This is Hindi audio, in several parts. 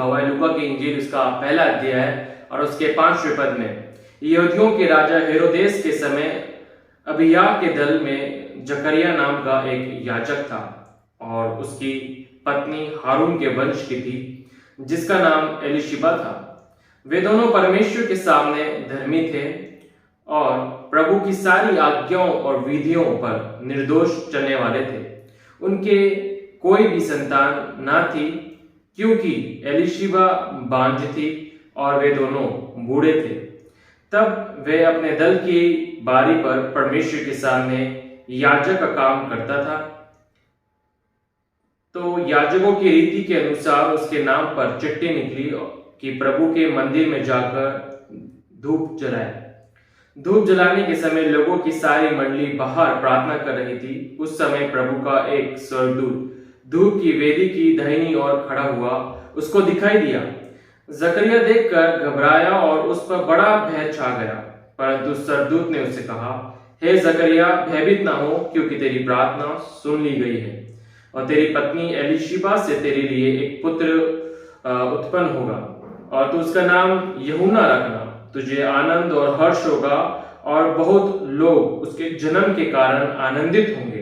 हुआ है। लूका की इंजील उसका पहला अध्याय और उसके 5वें पद में, यहूदियों के राजा हेरोदेस के समय अबिय्याह के दल में जकरिया नाम का एक याजक था और उसकी पत्नी हारून के वंश की थी, जिसका नाम एलीशिबा था। वे दोनों परमेश्वर के सामने धर्मी थे और प्रभु की सारी आज्ञाओं और विधियों पर निर्दोष चलने वाले थे। उनके कोई भी संतान ना थी, क्योंकि एलीशिबा बांझ थी और वे दोनों बूढ़े थे। तब वे अपने दल की बारी पर परमेश्वर के सामने याजक का काम करता था। तो याजकों की रीति के अनुसार उसके नाम पर चिट्ठी निकली कि प्रभु के मंदिर में जाकर धूप जलाए। धूप जलाने के समय लोगों की सारी मंडली बाहर प्रार्थना कर रही थी। उस समय प्रभु का एक स्वर्गदूत धूप की वेदी की दाहिनी ओर खड़ा हुआ उसको दिखाई दिया। जकरिया देखकर घबराया और उस पर बड़ा भय छा गया। परंतु स्वर्गदूत ने उससे कहा, हे जकरिया, भयभीत ना हो, क्योंकि तेरी प्रार्थना सुन ली गई है और तेरी पत्नी एलीशिबा से तेरे लिए एक पुत्र उत्पन्न होगा और तू उसका नाम यूहन्ना रखना। तुझे आनंद और हर्ष होगा और बहुत लोग उसके जन्म के कारण आनंदित होंगे,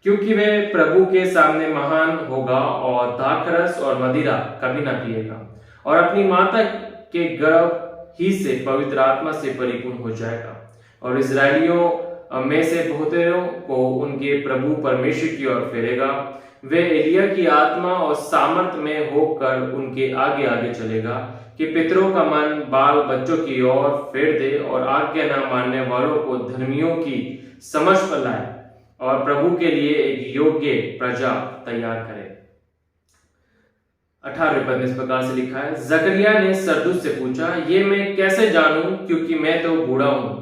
क्योंकि वह प्रभु के सामने महान होगा और दाखरस और मदिरा कभी ना पिएगा और अपनी माता के गर्भ ही से पवित्र आत्मा से परिपूर्ण हो जाएगा और इजरायलियों में से बहुतेरों को उनके प्रभु परमेश्वर की ओर फेरेगा। वे एलिया की आत्मा और सामर्थ में होकर उनके आगे आगे चलेगा कि पितरों का मन बाल बच्चों की ओर फेर दे और आज्ञा न मानने वालों को धर्मियों की समझ पर लाए और प्रभु के लिए एक योग्य प्रजा तैयार करे। 18वें पद में इस प्रकार से लिखा है, जकरिया ने स्वर्गदूत से पूछा, ये मैं कैसे जानूं, क्योंकि मैं तो बूढ़ा हूं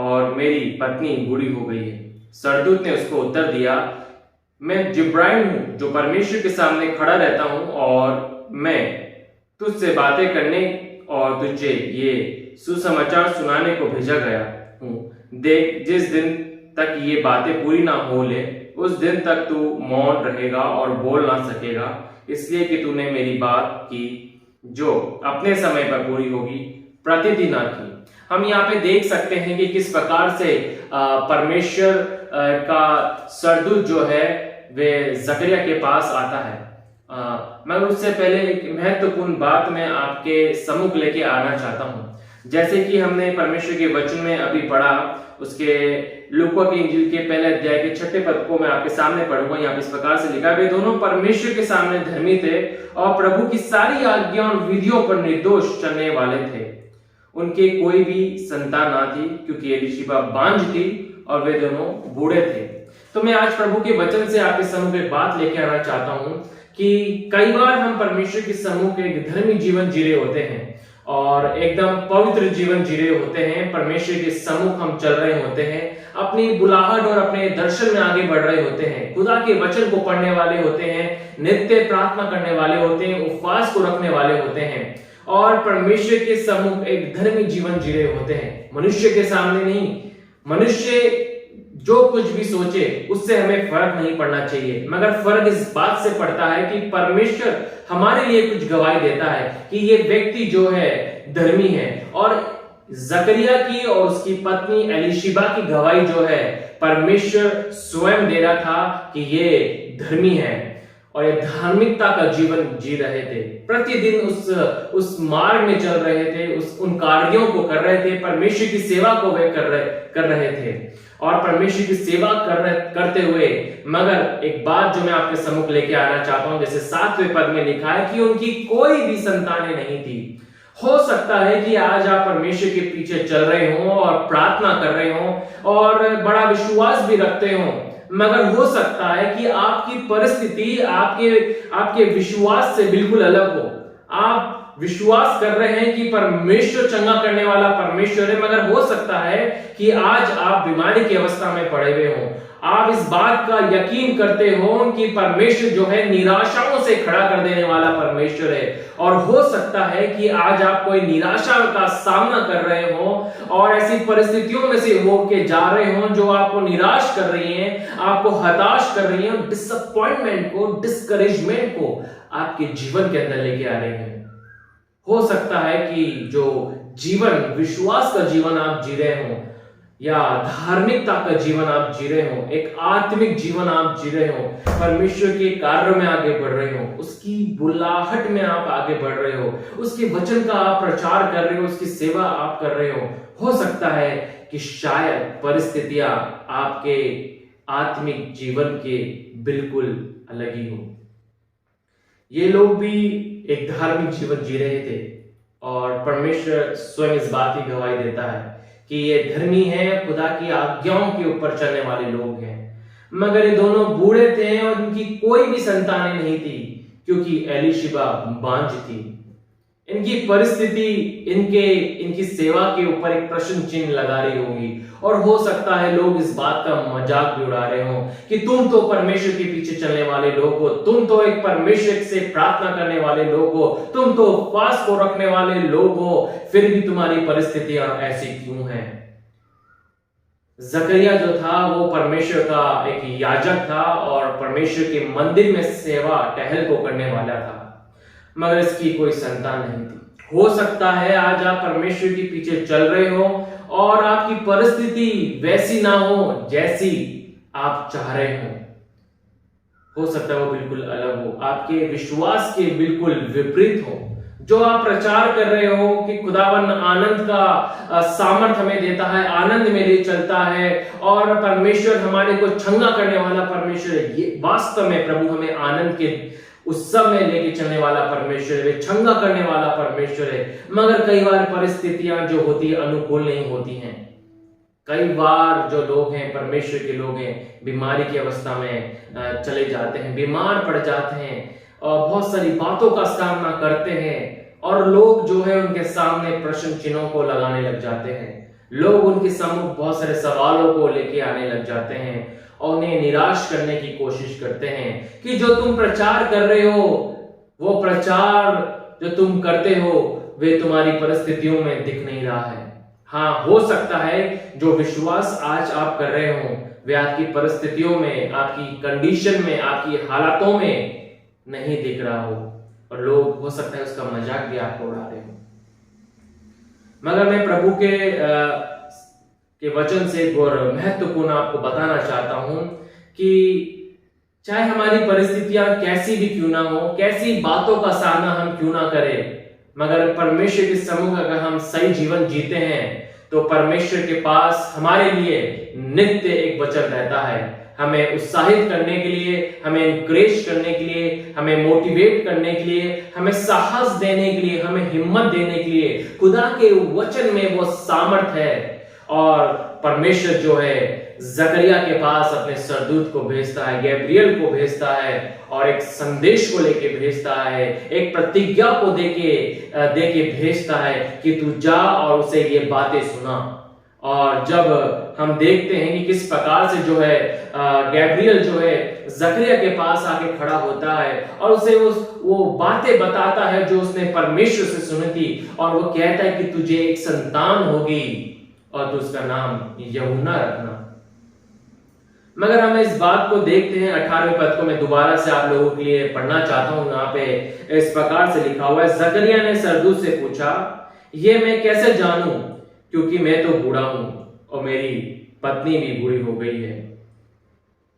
और मेरी पत्नी बूढ़ी हो गई है। स्वर्गदूत ने उसको उत्तर दिया, मैं जिब्राइल हूं जो परमेश्वर के सामने खड़ा रहता हूं और मैं तुझसे बातें करने और तुझे ये सुसमाचार सुनाने को भेजा गया हूं। देख, जिस दिन तक ये बातें पूरी ना हो ले उस दिन तक तू मौन रहेगा और बोल ना सकेगा, इसलिए कि तूने मेरी बात की जो अपने समय पर पूरी होगी प्रतिदिन ना की। हम यहाँ पे देख सकते हैं कि किस प्रकार से परमेश्वर का स्वर्गदूत जो है वे जकरिया के पास आता है। मगर उससे पहले एक महत्वपूर्ण बात मैं आपके सम्मुख लेके आना चाहता हूं। जैसे कि हमने परमेश्वर के वचन में अभी पढ़ा, उसके लूका की इंजील के पहले अध्याय के 6 पद को मैं आपके सामने पढ़ूंगा। यहाँ पे इस प्रकार से लिखा है, वे दोनों परमेश्वर के सामने धर्मी थे और प्रभु की सारी आज्ञा और विधियों पर निर्दोष चलने वाले थे। उनके कोई भी संतान ना थी, क्योंकि एलीशिबा बांझ थी और वे दोनों बूढ़े थे। तो मैं आज प्रभु के वचन से आपके सम्मुख एक बात लेके आना चाहता हूं कि कई बार हम परमेश्वर के सम्मुख एक धर्मी जीवन जी रहे होते हैं और एकदम पवित्र जीवन जी रहे होते हैं। परमेश्वर के सम्मुख हम चल रहे होते हैं, अपनी बुलाहट और अपने दर्शन में आगे बढ़ रहे होते हैं, खुदा के वचन को पढ़ने वाले होते हैं, नित्य प्रार्थना करने वाले होते हैं, उपवास को रखने वाले होते हैं और परमेश्वर के सम्मुख एक धर्मी जीवन जी रहे होते हैं। मनुष्य के सामने नहीं, मनुष्य जो कुछ भी सोचे उससे हमें फर्क नहीं पड़ना चाहिए, मगर फर्क इस बात से पड़ता है कि परमेश्वर हमारे लिए कुछ गवाही देता है कि ये व्यक्ति जो है धर्मी है। और जकरिया की और उसकी पत्नी एलीशिबा की गवाही जो है परमेश्वर स्वयं दे रहा था कि ये धर्मी है और ये धार्मिकता का जीवन जी रहे थे। प्रतिदिन उस मार्ग में चल रहे थे, उन कार्यों को कर रहे थे, परमेश्वर की सेवा को वे कर रहे थे और परमेश्वर की सेवा करते हुए। मगर एक बात जो मैं आपके सम्मुख लेके आना चाहता हूं, जैसे 7वें पद में लिखा है कि उनकी कोई भी संतानें नहीं थी। हो सकता है कि आज आप परमेश्वर के पीछे चल रहे हो और प्रार्थना कर रहे हो और बड़ा विश्वास भी रखते हो, मगर हो सकता है कि आपकी परिस्थिति आपके विश्वास से बिल्कुल अलग हो। आप विश्वास कर रहे हैं कि परमेश्वर चंगा करने वाला परमेश्वर है, मगर हो सकता है कि आज आप बीमारी की अवस्था में पड़े हुए हो। आप इस बात का यकीन करते हो कि परमेश्वर जो है निराशाओं से खड़ा कर देने वाला परमेश्वर है और हो सकता है कि आज आप कोई निराशा का सामना कर रहे हो और ऐसी परिस्थितियों में से होके जा रहे हो जो आपको निराश कर रही हैं, आपको हताश कर रही हैं, डिसअपॉइंटमेंट को, डिस्करेजमेंट को आपके जीवन के अंदर लेके आ रहे हैं। हो सकता है कि जो जीवन, विश्वास का जीवन आप जी रहे हो या धार्मिकता का जीवन आप जी रहे हो, एक आत्मिक जीवन आप जी रहे हो, परमेश्वर के कार्य में आगे बढ़ रहे हो, उसकी बुलाहट में आप आगे बढ़ रहे हो, उसके वचन का आप प्रचार कर रहे हो, उसकी सेवा आप कर रहे हो सकता है कि शायद परिस्थितियां आपके आत्मिक जीवन के बिल्कुल अलग ही हो। ये लोग भी एक धार्मिक जीवन जी रहे थे और परमेश्वर स्वयं इस बात की गवाही देता है कि ये धर्मी हैं, खुदा की आज्ञाओं के ऊपर चलने वाले लोग हैं। मगर ये दोनों बूढ़े थे और इनकी कोई भी संतानें नहीं थी, क्योंकि एलीशिबा बांझ थी। इनकी परिस्थिति इनकी सेवा के ऊपर एक प्रश्न चिन्ह लगा रही होगी और हो सकता है लोग इस बात का मजाक भी उड़ा रहे हो कि तुम तो परमेश्वर के पीछे चलने वाले लोग हो, तुम तो एक परमेश्वर से प्रार्थना करने वाले लोग हो, तुम तो उपवास को रखने वाले लोग हो, फिर भी तुम्हारी परिस्थितियां ऐसी क्यों हैं। जकरिया जो था वो परमेश्वर का एक याजक था और परमेश्वर के मंदिर में सेवा टहल को करने वाला था, मगर इसकी कोई संतान नहीं थी। हो सकता है आज आप परमेश्वर के पीछे चल रहे हो और आपकी परिस्थिति वैसी ना हो जैसी आप चाह रहे हो सकता है वो बिल्कुल अलग हो, आपके विश्वास के बिल्कुल विपरीत हो। जो आप प्रचार कर रहे हो कि खुदावन आनंद का सामर्थ हमें देता है, आनंद में ले चलता है और परमेश्वर हमारे को छंगा करने वाला परमेश्वर है, ये वास्तव में प्रभु हमें आनंद के उत्सव में लेके चलने वाला परमेश्वर है, छंगा करने वाला परमेश्वर है। मगर कई बार परिस्थितियां जो होती है अनुकूल नहीं होती हैं। कई बार जो लोग हैं, परमेश्वर के लोग हैं, बीमारी की अवस्था में चले जाते हैं, बीमार पड़ जाते हैं और बहुत सारी बातों का सामना करते हैं और लोग जो है उनके सामने प्रश्न चिन्हों को लगाने लग जाते हैं। लोग उनके सम्मुख बहुत सारे सवालों को लेके आने लग जाते हैं और उन्हें निराश करने की कोशिश करते हैं कि जो तुम प्रचार कर रहे हो, वो प्रचार जो तुम करते हो वे तुम्हारी परिस्थितियों में दिख नहीं रहा है। हाँ, हो सकता है जो विश्वास आज आप कर रहे हो वे आपकी परिस्थितियों में, आपकी कंडीशन में, आपकी हालातों में नहीं दिख रहा हो और लोग हो सकता है उसका मजाक भी आपको उड़ा रहे हो। मगर मैं प्रभु के वचन से एक और महत्वपूर्ण आपको बताना चाहता हूं कि चाहे हमारी परिस्थितियां कैसी भी क्यों ना हो, कैसी बातों का सामना हम क्यों ना करें, मगर परमेश्वर के सम्मुख अगर हम सही जीवन जीते हैं तो परमेश्वर के पास हमारे लिए नित्य एक वचन रहता है, हमें उत्साहित करने के लिए, हमें एनकरेज करने के लिए, हमें मोटिवेट करने के लिए, हमें साहस देने के लिए, हमें हिम्मत देने के लिए। खुदा के वचन में वो सामर्थ है और परमेश्वर जो है जकरिया के पास अपने सरदूत को भेजता है, गैब्रियल को भेजता है और एक संदेश को लेके भेजता है, एक प्रतिज्ञा को देके भेजता है कि तू जा और उसे ये बातें सुना। और जब हम देखते हैं कि किस प्रकार से जो है गैब्रियल जो है जकरिया के पास आके खड़ा होता है और उसे वो बातें बताता है जो उसने परमेश्वर से सुनी थी और वो कहता है कि तुझे एक संतान होगी और तू उसका नाम यूहन्ना रखना। मगर हम इस बात को देखते हैं 18वें पद को मैं दोबारा से आप लोगों के लिए पढ़ना चाहता हूं। यहाँ पे इस प्रकार से लिखा हुआ है, जकरिया ने सरदूत से पूछा, ये मैं कैसे जानूं क्योंकि मैं तो बूढ़ा हूं और मेरी पत्नी भी बूढ़ी हो गई है।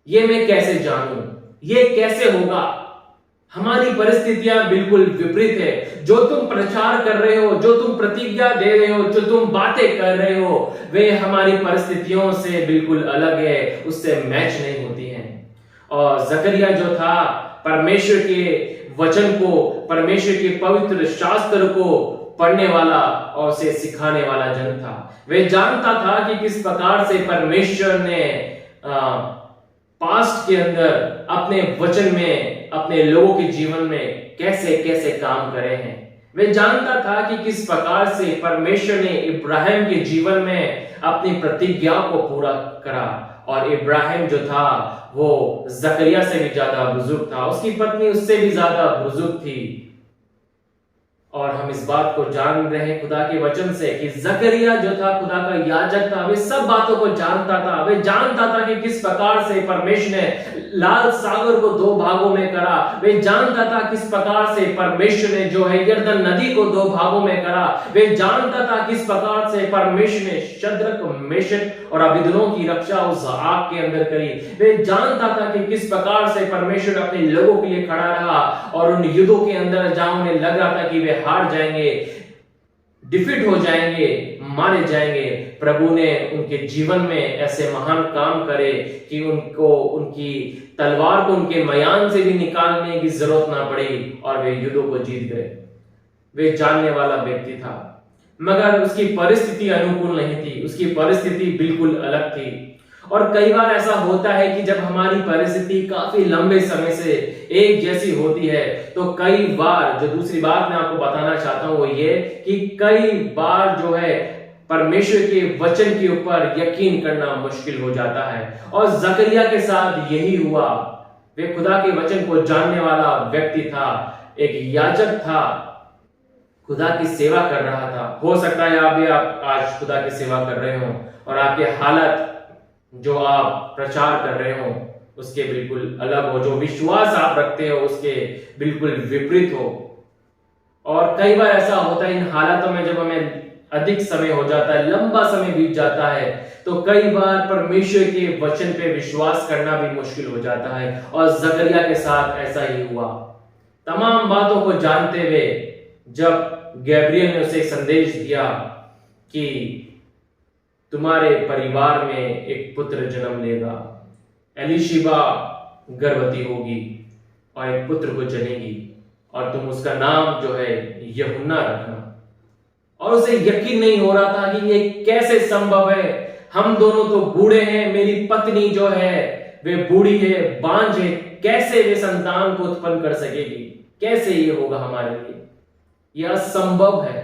ये मैं कैसे जानूं, ये कैसे होगा। हमारी परिस्थितियां बिल्कुल विपरीत है। जो तुम प्रचार कर रहे हो, जो तुम प्रतिज्ञा दे रहे हो, जो तुम बातें कर रहे हो, वे हमारी परिस्थितियों से बिल्कुल अलग है, उससे मैच नहीं होती हैं। और जकरिया जो था परमेश्वर के वचन को, परमेश्वर के पवित्र शास्त्र को पढ़ने वाला और उसे सिखाने वाला जन था। वे जानता था कि किस प्रकार से परमेश्वर ने पास्ट के अंदर अपने वचन में अपने लोगों के जीवन में कैसे कैसे काम करे हैं। वे जानता था कि किस प्रकार से परमेश्वर ने इब्राहिम के जीवन में अपनी प्रतिज्ञा को पूरा करा और इब्राहिम जो था वो जकरिया से भी ज्यादा बुजुर्ग था, उसकी पत्नी उससे भी ज्यादा बुजुर्ग थी। और हम इस बात को जान रहे हैं खुदा के वचन से कि जकरिया जो था खुदा का याजक था, वे सब बातों को जानता था। वे जानता था कि किस प्रकार से परमेश्वर ने लाल सागर को दो भागों में करा। वे जानता था किस प्रकार से परमेश्वर ने जो है यरदन नदी को दो भागों में करा। वे जानता था किस प्रकार से परमेश्वर ने शद्रक, मेशक और अबेदनगो की रक्षा उस आग के अंदर करी। वे जानता था कि किस प्रकार से परमेश्वर अपने लोगों के लिए खड़ा रहा और उन युद्धों के अंदर जहां उन्हें लग रहा था कि वे हार जाएंगे, डिफीट हो जाएंगे, मारे जाएंगे, प्रभु ने उनके जीवन में ऐसे महान काम करे कि उनको उनकी तलवार को उनके मयान से भी निकालने की जरूरत ना पड़ी और वे युद्धों को जीत गए। वे जानने वाला व्यक्ति था, मगर उसकी परिस्थिति अनुकूल नहीं थी, उसकी परिस्थिति बिल्कुल अलग थी। और कई बार ऐसा होता है कि जब हमारी परिस्थिति काफी लंबे समय से एक जैसी होती है तो कई बार, जो दूसरी बात मैं आपको बताना चाहता हूं वो ये कि कई बार जो है परमेश्वर के वचन के ऊपर यकीन करना मुश्किल हो जाता है। और जकरिया के साथ यही हुआ। वे खुदा के वचन को जानने वाला व्यक्ति था, एक याजक था, खुदा की सेवा कर रहा था। हो सकता है आप भी आज खुदा की सेवा कर रहे हो और आपके हालत जो आप प्रचार कर रहे हो उसके बिल्कुल अलग हो, जो विश्वास आप रखते हो उसके बिल्कुल विपरीत हो। और कई बार ऐसा होता है इन हालातों में, जब हमें अधिक समय हो जाता है, लंबा समय बीत जाता है, तो कई बार परमेश्वर के वचन पे विश्वास करना भी मुश्किल हो जाता है। और जकरिया के साथ ऐसा ही हुआ। तमाम बातों को जानते हुए जब गैब्रियल ने उसे संदेश दिया कि तुम्हारे परिवार में एक पुत्र जन्म लेगा, एलीशिबा गर्भवती होगी और एक पुत्र को जनेगी और तुम उसका नाम जो है यूहन्ना रखना। और उसे यकीन नहीं हो रहा था कि ये कैसे संभव है, हम दोनों तो बूढ़े हैं, मेरी पत्नी जो है वे बूढ़ी है, बांझ है, कैसे वे संतान को उत्पन्न कर सकेगी, कैसे ये होगा हमारे लिए, यह असंभव है।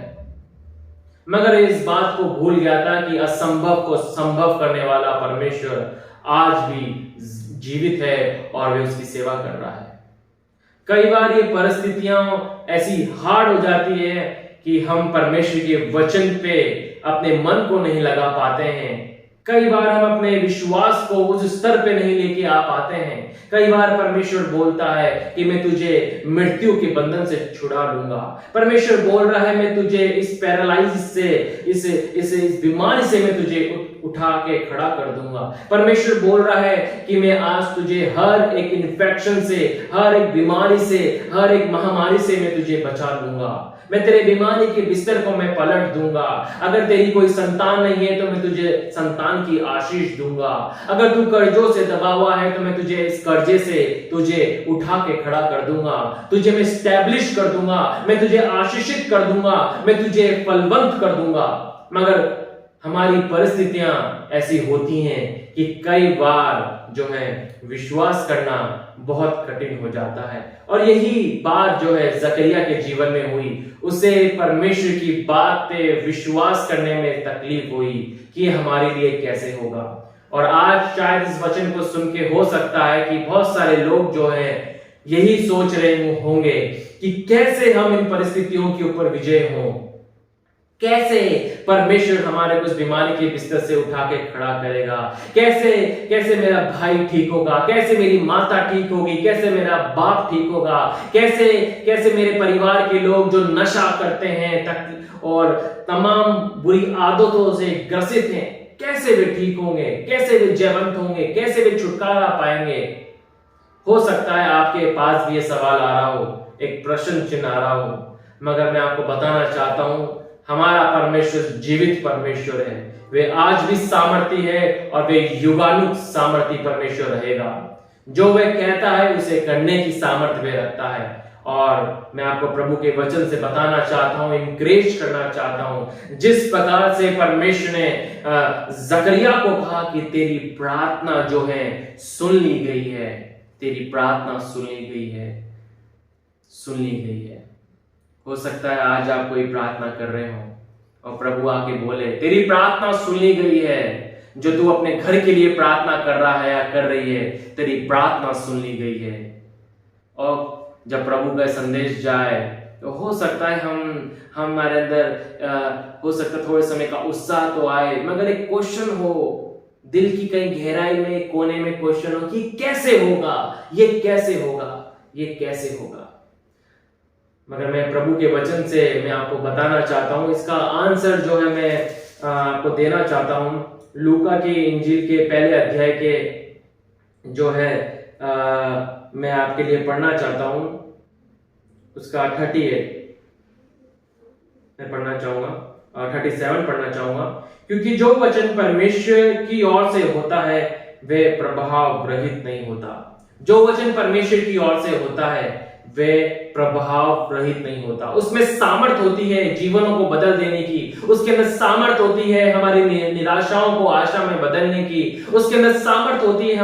मगर इस बात को भूल गया था कि असंभव को संभव करने वाला परमेश्वर आज भी जीवित है और वे उसकी सेवा कर रहा है। कई बार ये परिस्थितियां ऐसी हार्ड हो जाती है कि हम परमेश्वर के वचन पे अपने मन को नहीं लगा पाते हैं। कई बार हम अपने विश्वास को उस स्तर पे नहीं लेके आ पाते हैं। कई बार परमेश्वर बोलता है कि मैं तुझे मृत्यु के बंधन से छुड़ा लूंगा। परमेश्वर बोल रहा है मैं तुझे इस पैरालाइज से, इस बीमारी से मैं तुझे उठा के खड़ा कर दूंगा। परमेश्वर बोल रहा है कि मैं आज तुझे हर एक इन्फेक्शन से, हर एक बीमारी से, हर एक महामारी से मैं तुझे बचा लूंगा। मैं तेरे बीमारी के बिस्तर को मैं पलट दूंगा। अगर तेरी कोई संतान नहीं है तो मैं तुझे संतान की आशीष दूंगा। अगर तू कर्जों से दबा हुआ है तो मैं तुझे इस कर्जे से तुझे उठा के खड़ा कर दूंगा। तुझे मैं स्टैब्लिश कर दूंगा, मैं तुझे आशीषित कर दूंगा, मैं तुझे फलवंत कर दूंगा। मगर हमारी परिस्थितियां ऐसी होती हैं कि कई बार जो है विश्वास करना बहुत कठिन हो जाता है। और यही बात जो है जकरिया के जीवन में हुई। उसे परमेश्वर की बात पे विश्वास करने में तकलीफ हुई कि हमारे लिए कैसे होगा। और आज शायद इस वचन को सुन के हो सकता है कि बहुत सारे लोग जो है यही सोच रहे होंगे कि कैसे हम इन परिस्थितियों के ऊपर विजय हों, कैसे परमेश्वर हमारे को उस बीमारी के बिस्तर से उठा के खड़ा करेगा, कैसे कैसे मेरा भाई ठीक होगा, कैसे मेरी माता ठीक होगी, कैसे मेरा बाप ठीक होगा, कैसे कैसे मेरे परिवार के लोग जो नशा करते हैं और तमाम बुरी आदतों से ग्रसित हैं, कैसे वे ठीक होंगे, कैसे वे जयवंत होंगे, कैसे वे छुटकारा पाएंगे। हो सकता है आपके पास भी ये सवाल आ रहा हो, एक प्रश्न चिन्ह आ रहा हो, मगर मैं आपको बताना चाहता हूं हमारा परमेश्वर जीवित परमेश्वर है। वे आज भी सामर्थी है और वे युगानुग सामर्थी परमेश्वर रहेगा। जो वे कहता है उसे करने की सामर्थ्य वे रखता है। और मैं आपको प्रभु के वचन से बताना चाहता हूं, इंकरेज करना चाहता हूं, जिस प्रकार से परमेश्वर ने जकरिया को कहा कि तेरी प्रार्थना जो है सुन ली गई है, तेरी प्रार्थना सुन ली गई है, सुन ली गई है। हो सकता है आज आप कोई प्रार्थना कर रहे हो और प्रभु आके बोले तेरी प्रार्थना सुन ली गई है। जो तू अपने घर के लिए प्रार्थना कर रहा है या कर रही है, तेरी प्रार्थना सुन ली गई है। और जब प्रभु का संदेश जाए तो हो सकता है हमारे अंदर हो सकता है थोड़े समय का उत्साह तो आए, मगर एक क्वेश्चन हो दिल की कहीं गहराई में कोने में क्वेश्चन हो कि कैसे होगा, ये कैसे होगा, ये कैसे होगा। मगर मैं प्रभु के वचन से मैं आपको बताना चाहता हूं, इसका आंसर जो है मैं आपको देना चाहता हूं। लूका की इंजील के पहले अध्याय के जो है मैं आपके लिए पढ़ना चाहता हूं, उसका 38 मैं पढ़ना चाहूंगा, 37 पढ़ना चाहूंगा। क्योंकि जो वचन परमेश्वर की ओर से होता है वे प्रभाव रहित नहीं होता। जो वचन परमेश्वर की ओर से होता है वे प्रभाव रहित नहीं होता। उसमें सामर्थ होती है जीवनों को बदल देने की, उसके अंदर सामर्थ होती है हमारी निराशाओं को आशा में बदलने की, उसके अंदर सामर्थ होती है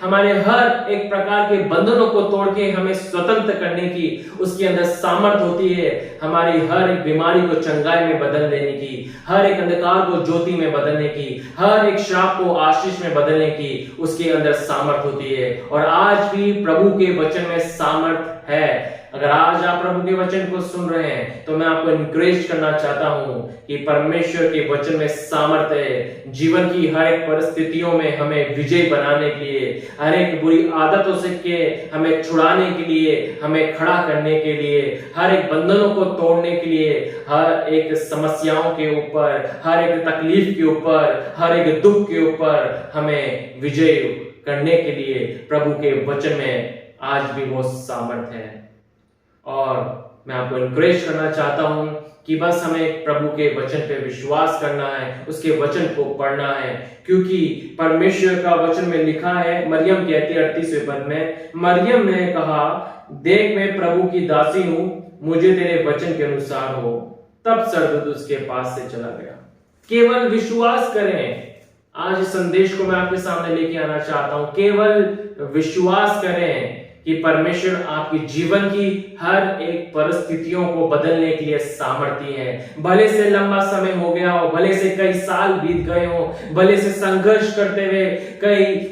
हमारे हर एक प्रकार के बंधनों को तोड़ के हमें स्वतंत्र करने की, उसके अंदर सामर्थ होती है हमारी हर एक बीमारी को चंगाई में बदल देने की, हर एक अंधकार को ज्योति में बदलने की, हर एक श्राप को आशीष में बदलने की उसके अंदर सामर्थ होती है। और आज भी प्रभु के वचन में सामर्थ है। अगर आज आप प्रभु के वचन को सुन रहे हैं तो मैं आपको इनकरेज करना चाहता हूं कि परमेश्वर के वचन में सामर्थ है जीवन की हर एक परिस्थितियों में हमें विजय बनाने के लिए, हर एक बुरी आदतों से के हमें छुड़ाने के लिए, हमें खड़ा करने के लिए, हर एक बंधनों को तोड़ने के लिए, हर एक समस्याओं के ऊपर, हर एक तकलीफ के ऊपर, हर एक दुख के ऊपर हमें विजय करने के लिए प्रभु के वचन में आज भी वो सामर्थ है। और मैं आपको इनकरेज करना चाहता हूं कि बस हमें प्रभु के वचन पे विश्वास करना है, उसके वचन को पढ़ना है। क्योंकि परमेश्वर का वचन में लिखा है, मरियम कहती है 38वें पद में, मरियम ने कहा देख मैं प्रभु की दासी हूं, मुझे तेरे वचन के अनुसार हो। तब स्वर्गदूत उसके पास से चला गया। केवल विश्वास करें। आज इस संदेश को मैं आपके सामने लेके आना चाहता हूं। केवल विश्वास करें कि परमेश्वर आपकी जीवन की हर एक परिस्थितियों को बदलने के लिए सामर्थ्य है। भले से लंबा समय हो गया हो, भले से कई साल बीत गए हो, भले से संघर्ष करते हुए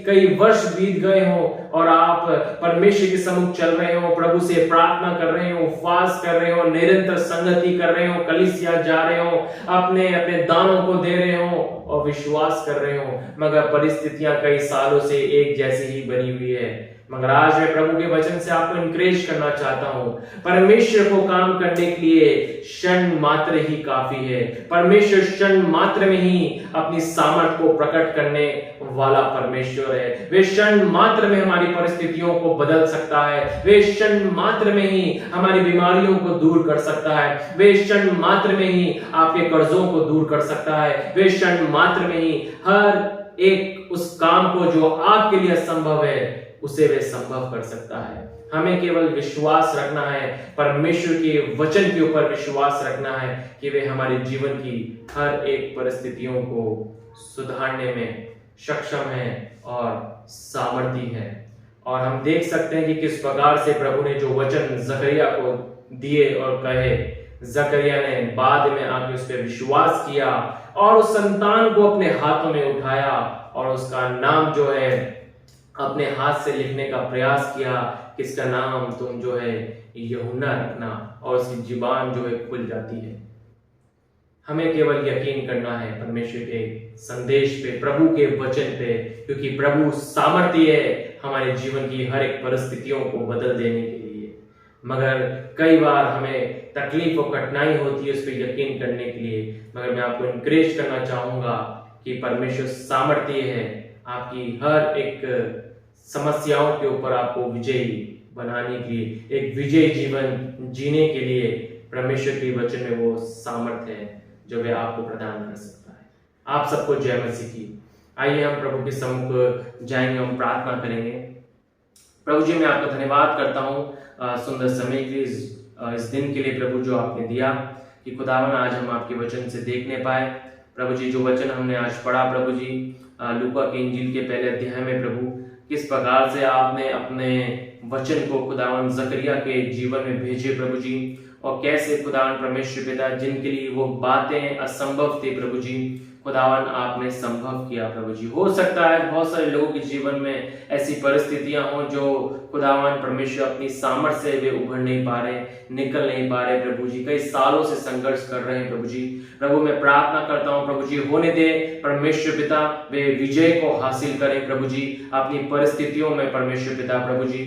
कई वर्ष बीत गए हो और आप परमेश्वर के सम्मुख चल रहे हो, प्रभु से प्रार्थना कर रहे हो, उपवास कर रहे हो, निरंतर संगति कर रहे हो, कलीसिया जा रहे हो, अपने दानों को दे रहे हो और विश्वास कर रहे हो, मगर परिस्थितियां कई सालों से एक जैसी ही बनी हुई है। मगर आज मैं प्रभु के वचन से आपको इनकरेज करना चाहता हूं, परमेश्वर को काम करने के लिए क्षण मात्र ही काफी है। परमेश्वर क्षण मात्र में ही अपनी सामर्थ को प्रकट करने वाला परमेश्वर है। वे क्षण मात्र में हमारी परिस्थितियों को बदल सकता है, वे क्षण मात्र में ही हमारी बीमारियों को दूर कर सकता है, वे क्षण मात्र में ही आपके कर्जों को दूर कर सकता है, वे क्षण मात्र में ही हर एक उस काम को जो आपके लिए असंभव है उसे वे संभव कर सकता है। हमें केवल विश्वास रखना है, परमेश्वर के वचन के ऊपर विश्वास रखना है कि वे हमारे जीवन की हर एक परिस्थितियों को सुधारने में सक्षम है और सामर्थी है। और हम देख सकते हैं कि किस प्रकार से प्रभु ने जो वचन जकरिया को दिए और कहे, जकरिया ने बाद में आके उस पर विश्वास किया और उस संतान को अपने हाथों में उठाया और उसका नाम जो है अपने हाथ से लिखने का प्रयास किया कि इसका नाम तुम जो है यूहन्ना रखना, और उसकी जुबान जो है खुल जाती है। हमें केवल यकीन करना है परमेश्वर के संदेश पे, प्रभु के वचन पे, क्योंकि प्रभु सामर्थ्य है हमारे जीवन की हर एक परिस्थितियों को बदल देने के लिए। मगर कई बार हमें तकलीफ और कठिनाई होती है उस पर यकीन करने के लिए। मगर मैं आपको इनकरेज करना चाहूंगा कि परमेश्वर सामर्थ्य है आपकी हर एक समस्याओं के ऊपर आपको विजयी बनाने के लिए, एक विजय जीवन जीने के लिए परमेश्वर के वचन में वो सामर्थ्य है जो वे आपको प्रदान कर सकता है। आप सबको जय मसीह की। आइए हम प्रभु के सम्मुख जाएंगे, हम प्रार्थना करेंगे। प्रभु जी, मैं आपका धन्यवाद करता हूँ सुंदर समय के इस दिन के लिए प्रभु जो आपने दिया कि खुदावन आज हम आपके वचन से देखने पाए। प्रभु जी, जो वचन हमने आज पढ़ा प्रभु जी लूका के इंजील के पहले अध्याय में प्रभु, किस प्रकार से आपने अपने वचन को खुदावन जकरिया के जीवन में भेजे प्रभु जी, और कैसे खुदावन परमेश्वर पिता जिनके लिए वो बातें असंभव थे प्रभु जी, खुदावन आपने संभव किया प्रभु जी। हो सकता है बहुत सारे लोगों के जीवन में ऐसी परिस्थितियां हों जो खुदावन परमेश्वर अपनी सामर्थ्य से वे उभर नहीं पा रहे, निकल नहीं पा रहे प्रभु जी, कई सालों से संघर्ष कर रहे हैं प्रभु जी। प्रभु मैं प्रार्थना करता हूं प्रभु जी, होने दे परमेश्वर पिता वे विजय को हासिल करें प्रभु जी अपनी परिस्थितियों में। परमेश्वर पिता प्रभु जी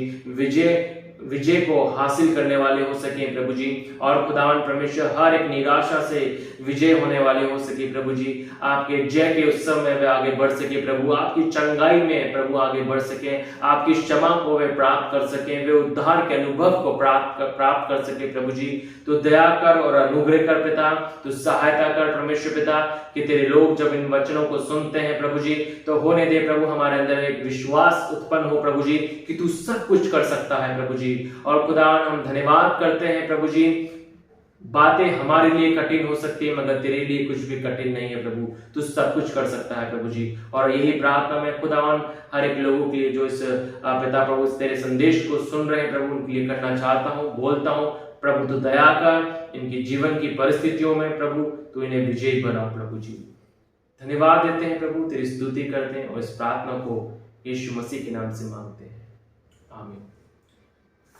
विजय को हासिल करने वाले हो सके प्रभु जी, और खुदावन परमेश्वर हर एक निराशा से विजय होने वाले हो सके प्रभु जी। आपके जय के उत्सव में वे आगे बढ़ सके प्रभु, आपकी चंगाई में प्रभु आगे बढ़ सके, आपकी क्षमा को वे प्राप्त कर सके, वे उद्धार के अनुभव को प्राप्त कर सके प्रभु जी। तो दया कर और अनुग्रह कर पिता, तो सहायता कर परमेश्वर पिता कि तेरे लोग जब इन वचनों को सुनते हैं प्रभु जी तो होने दे प्रभु हमारे अंदर एक विश्वास उत्पन्न हो प्रभु जी कि तू सब कुछ कर सकता है प्रभु जी। और खुदावन हम धन्यवाद करते हैं प्रभु जी, बातें हमारे लिए कठिन हो सकती है मगर तेरे लिए कुछ भी कठिन नहीं है प्रभु, तू सब कुछ कर सकता है प्रभु जी। और यही प्रार्थना मैं खुदावन हर एक लोगों के लिए जो इस पिता प्रभु तेरे संदेश को सुन रहे हैं प्रभु उनके लिए करना चाहता हूँ, बोलता हूँ प्रभु तू दया कर इनकी जीवन की परिस्थितियों में प्रभु तू इन्हें विजयी बना प्रभु जी। धन्यवाद देते हैं प्रभु, तेरी स्तुति करते हैं और इस प्रार्थना को यीशु मसीह के नाम से मांगते हैं, आमीन।